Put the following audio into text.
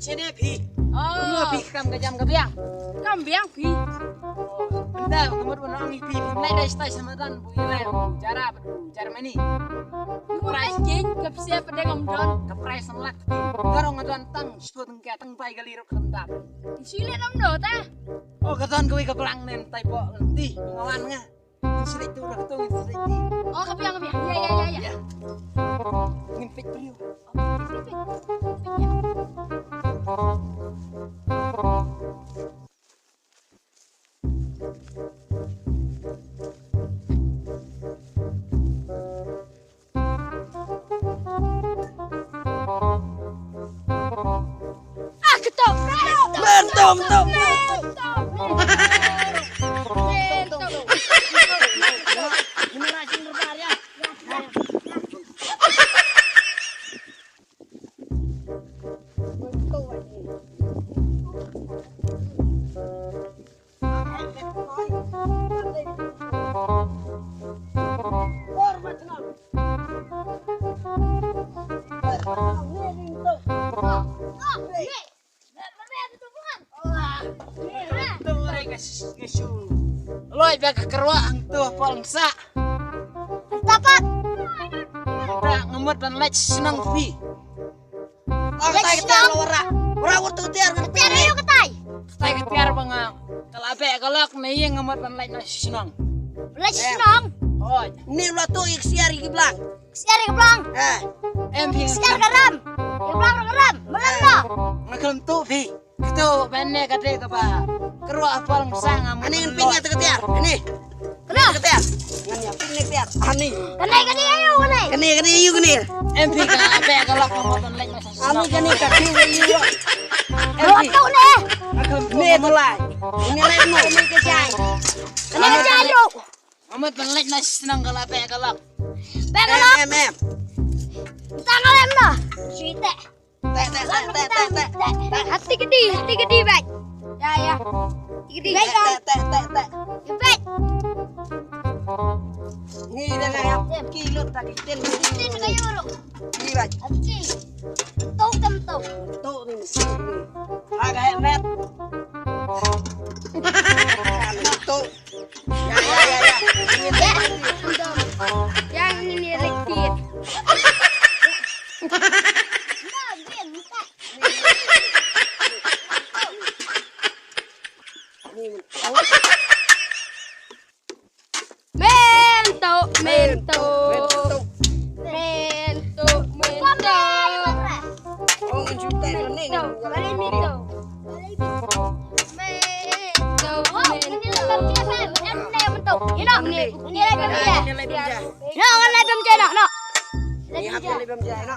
sini pi. Oh. Pi kam ke jam ke biang. Kam biang pi. Anda kemud menang pi. Naik dari stasiun Samatan bu Ilen. Cara mana? Price jing ke siapa deh ngomdon. Ke price selak. Garong ngadon tang sepuluh tengke teng pai kali rok kendap. Sile nom do ta. Oh keton kowe ke pelang nen tai po lenti ngawan nga. Sirik tu udah ketemu sirik. Oh ke biang. Ya. Ngimpit beliau. Bentung. Ini racun berbayar. Loi bek keruang tuh polsa. Dapat. Udah ngemut dan lec senang fi. Oh Lec kita senang. ora. Ora urtu tiar. Tiar ayo ketai. Kita ketiar bang. Kalau abe galak nih ngemut dan lec nasi senang. Lec senang. Oh, ini lo tuh iksiar iki blang. Siar ke belang. MP Siar garam. Ke belang garam. Belang dah. Ngekelem tuh fi. Itu benne kate ke ba. Keruak paling sangam. Ini pingnya ketiar. Ini. Kenapa? Ketiar. Nganya pingnya ketiar. Ani. Kenai ayo kenai. Kene yuk kene. MP ka abe galak ngemut dan lec nasi senang. Ani kene kaki yuk. Waktu nih. Ini mulai. Ini lemmu. Ini kecai. Kenai jalu. Amat pengelek nasi senang kalau apa ya kalau. Pengelak. Em. Tangan lem dah. Site. Teh. Hati gede baik. Ya. Gede. Teh. Baik. Ini dah kayak kilo tadi tel. Tin kayu uruk. Ini baik. Aci. Tau tem. Tuh ini mesin ini. Agak hemat. Tuh. Ya. Yang ini rekit. Mento. Oh, menjuta ini. Ini hampir lebih menjadi.